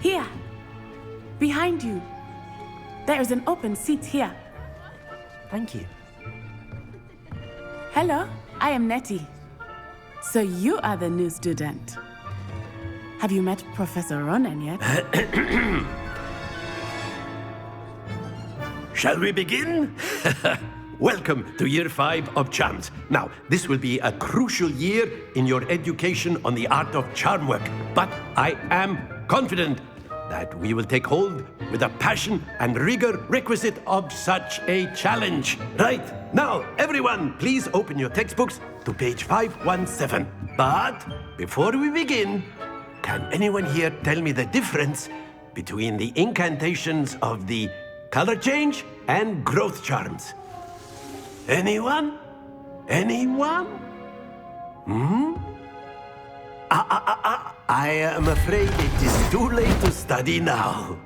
Here. Behind you. There is an open seat here. Thank you. Hello, I am Nettie. So you are the new student. Have you met Professor Ronan yet? Shall we begin? Welcome to Year 5 of Charms. Now, this will be a crucial year in your education on the art of charm work. But I am confident that we will take hold with the passion and rigor requisite of such a challenge. Right, now, everyone, please open your textbooks to page 517. But before we begin, can anyone here tell me the difference between the incantations of the color change and growth charms? Anyone? Anyone? I am afraid it is too late to study now.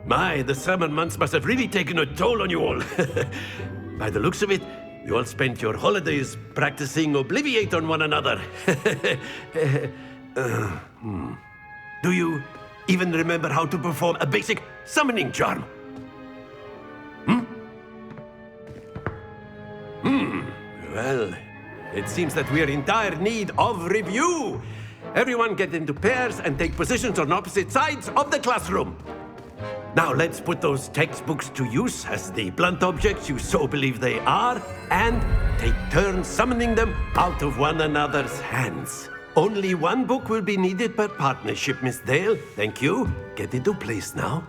My, the summer months must have really taken a toll on you all. By the looks of it, you all spent your holidays practicing Obliviate on one another. Do you even remember how to perform a basic summoning charm? Well, it seems that we are in dire need of review. Everyone get into pairs and take positions on opposite sides of the classroom. Now let's put those textbooks to use as the blunt objects you so believe they are, and take turns summoning them out of one another's hands. Only one book will be needed per partnership, Miss Dale. Thank you. Get into place now.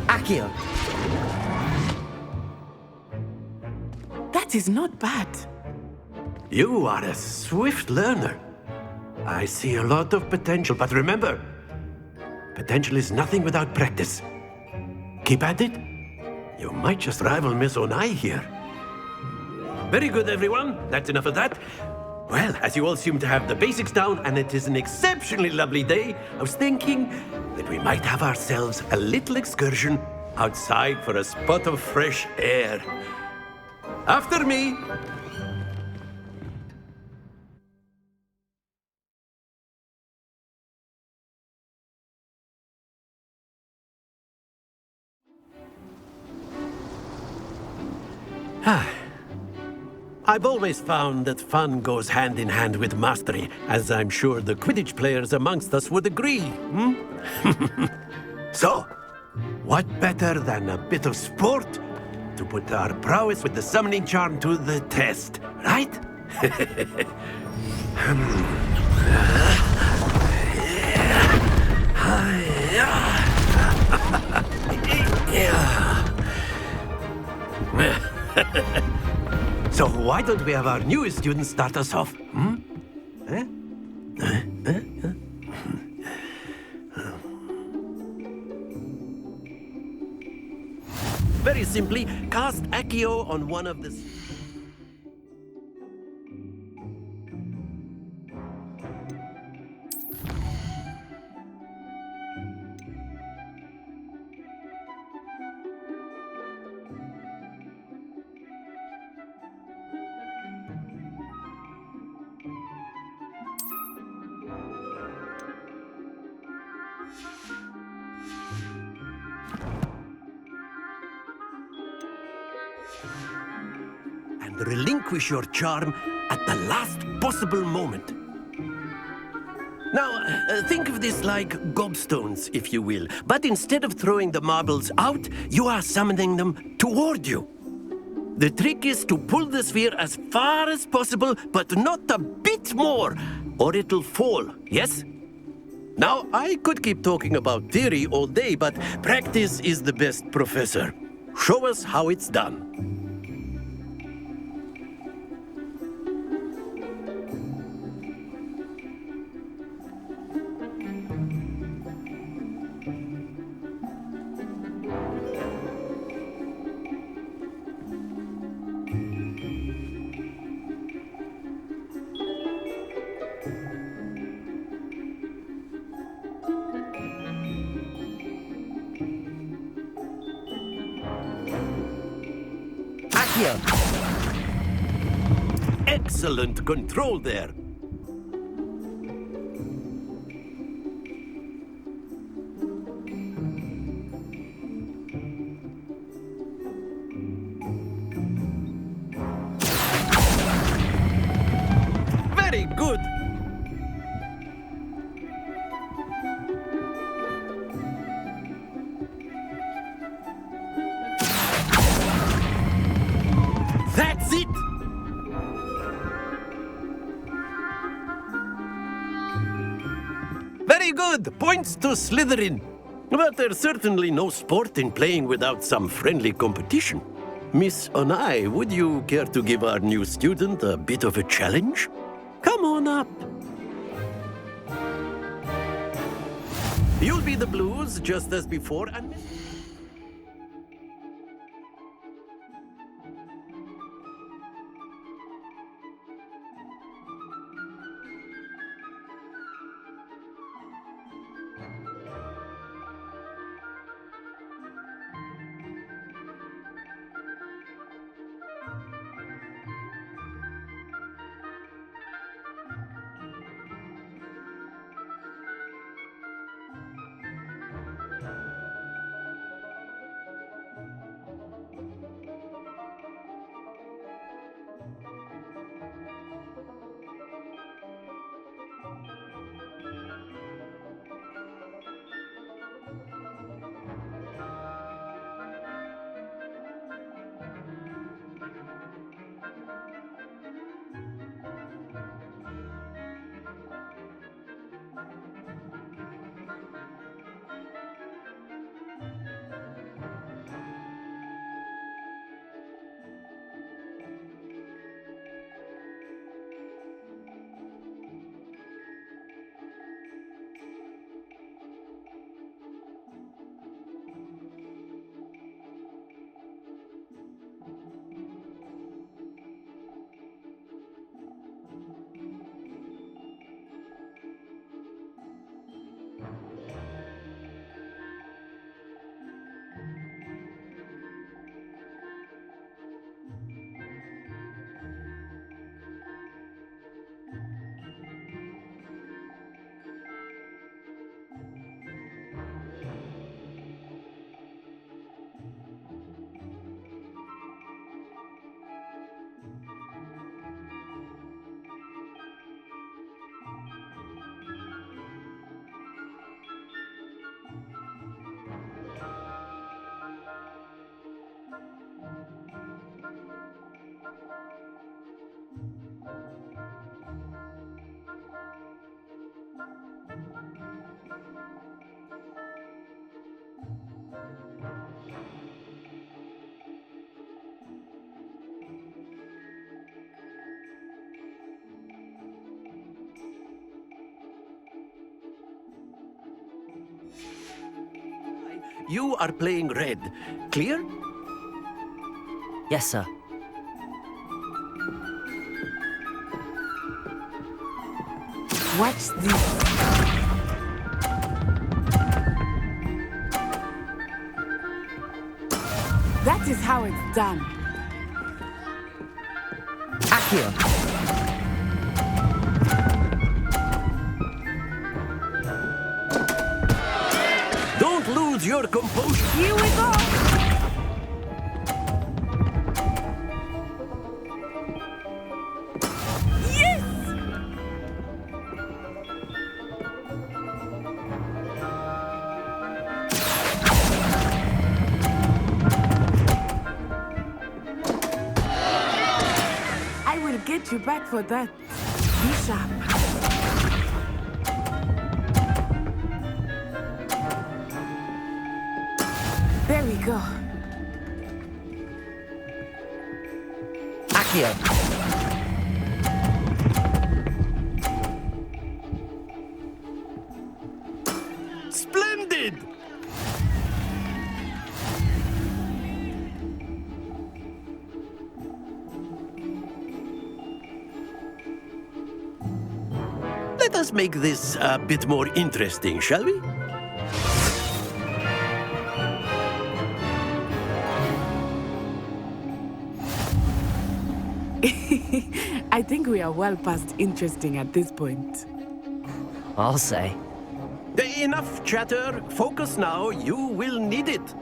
Accio. That is not bad. You are a swift learner. I see a lot of potential, but remember, potential is nothing without practice. Keep at it. You might just rival Miss Onai here. Very good, everyone. That's enough of that. Well, as you all seem to have the basics down, and it is an exceptionally lovely day, I was thinking that we might have ourselves a little excursion outside for a spot of fresh air. After me. I've always found that fun goes hand in hand with mastery, as I'm sure the Quidditch players amongst us would agree. So, what better than a bit of sport to put our prowess with the summoning charm to the test, right? So why don't we have our newest student start us off? Very simply, cast Accio on one of the... and relinquish your charm at the last possible moment. Now, think of this like gobstones, if you will. But instead of throwing the marbles out, you are summoning them toward you. The trick is to pull the sphere as far as possible, but not a bit more, or it'll fall, yes? Now, I could keep talking about theory all day, but practice is the best professor. Show us how it's done. Accio. Excellent control there. Very good. That's it. Very good. Points to Slytherin. But there's certainly no sport in playing without some friendly competition. Miss Onai, would you care to give our new student a bit of a challenge? Come on up. You'll be the Blues just as before, and you are playing red. Clear? Yes, sir. Watch this. That is how it's done. Accio. Don't lose your composure. Here we go. Yes! I will get you back for that. Be sharp. There we go. Accio. Splendid! Let us make this a bit more interesting, shall we? I think we are well past interesting at this point. I'll say. Enough chatter. Focus now. You will need it.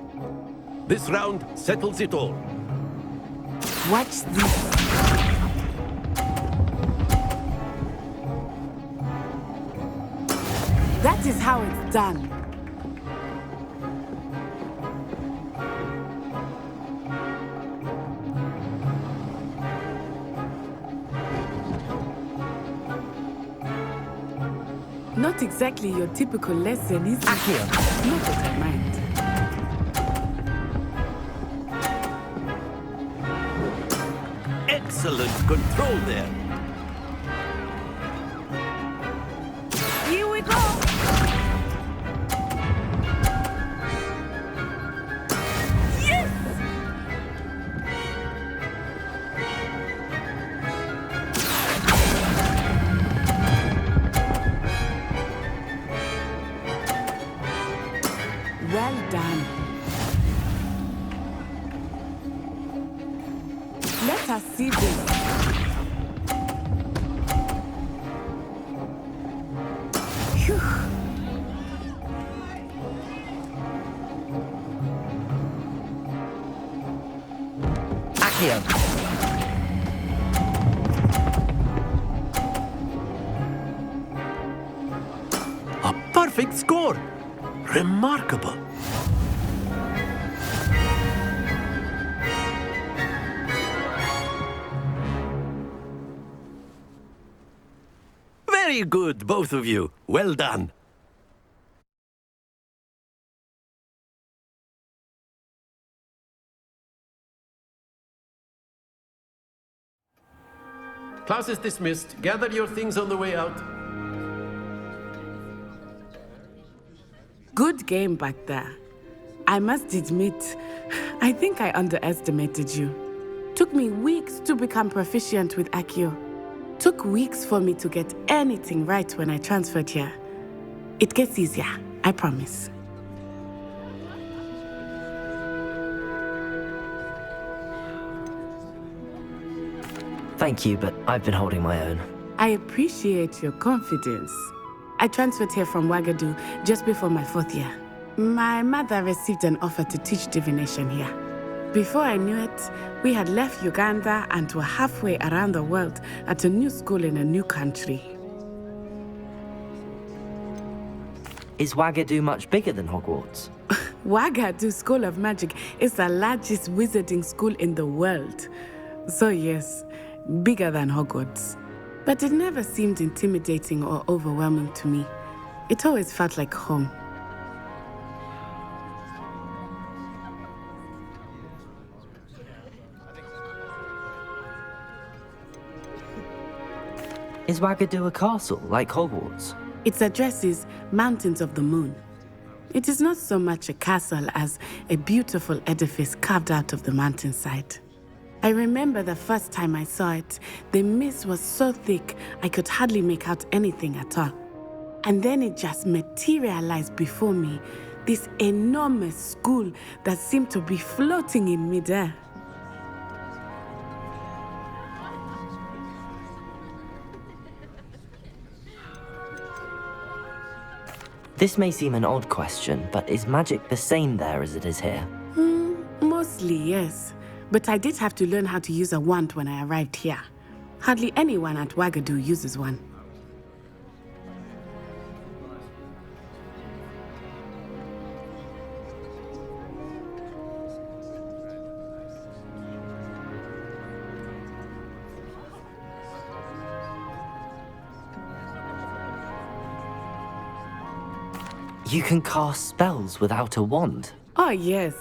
This round settles it all. Watch this. That is how it's done. Not exactly your typical lesson, is it? Accio. Not that I mind. Excellent control there. Here we go! Yes! Well done. Let us see this. Phew. Accio. A perfect score. Remarkable. Very good, both of you. Well done. Class is dismissed. Gather your things on the way out. Good game back there. I must admit, I think I underestimated you. Took me weeks to become proficient with Accio. Took weeks for me to get anything right when I transferred here. It gets easier, I promise. Thank you, but I've been holding my own. I appreciate your confidence. I transferred here from Wagadu just before my 4th year. My mother received an offer to teach divination here. Before I knew it, we had left Uganda and were halfway around the world at a new school in a new country. Is Wagadu much bigger than Hogwarts? Wagadu School of Magic is the largest wizarding school in the world. So yes, bigger than Hogwarts. But it never seemed intimidating or overwhelming to me. It always felt like home. Is Wagadu a castle, like Hogwarts? Its address is Mountains of the Moon. It is not so much a castle as a beautiful edifice carved out of the mountainside. I remember the first time I saw it, the mist was so thick I could hardly make out anything at all. And then it just materialized before me, this enormous school that seemed to be floating in midair. This may seem an odd question, but is magic the same there as it is here? Mostly, yes. But I did have to learn how to use a wand when I arrived here. Hardly anyone at Wagadu uses one. You can cast spells without a wand. Oh, yes.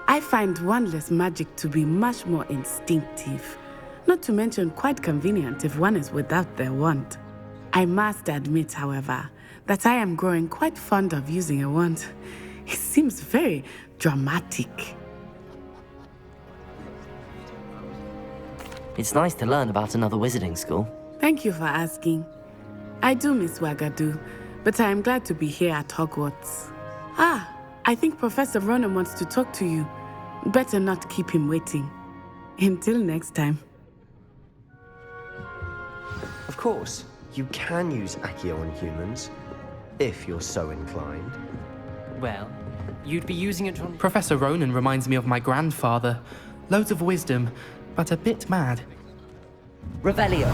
I find wandless magic to be much more instinctive. Not to mention quite convenient if one is without their wand. I must admit, however, that I am growing quite fond of using a wand. It seems very dramatic. It's nice to learn about another wizarding school. Thank you for asking. I do miss Wagadu, but I am glad to be here at Hogwarts. I think Professor Ronen wants to talk to you. Better not keep him waiting. Until next time. course, you can use Accio on humans, if you're so inclined. Well, you'd be using it on... Professor Ronan reminds me of my grandfather. Loads of wisdom, but a bit mad. Revelio.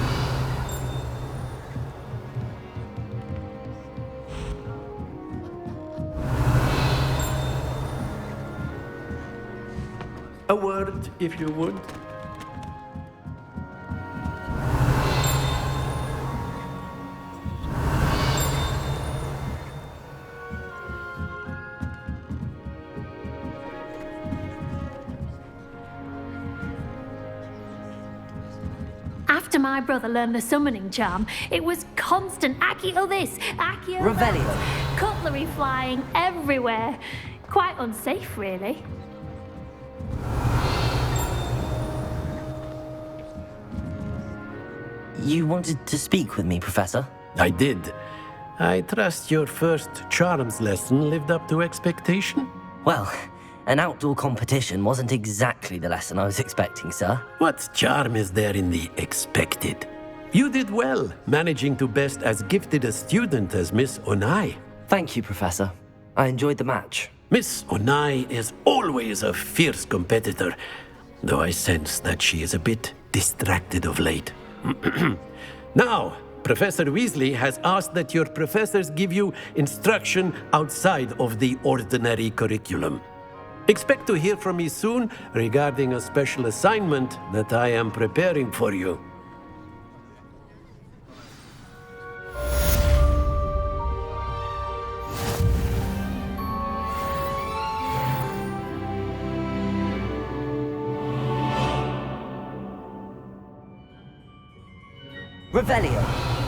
A word, if you would. After my brother learned the summoning charm, it was constant Accio this, Accio that. Revelio. Cutlery flying everywhere. Quite unsafe, really. You wanted to speak with me, Professor? I did. I trust your first charms lesson lived up to expectation? Well, an outdoor competition wasn't exactly the lesson I was expecting, sir. What charm is there in the expected? You did well, managing to best as gifted a student as Miss Onai. Thank you, Professor. I enjoyed the match. Miss Onai is always a fierce competitor, though I sense that she is a bit distracted of late. Now, Professor Weasley has asked that your professors give you instruction outside of the ordinary curriculum. Expect to hear from me soon regarding a special assignment that I am preparing for you. Revelio.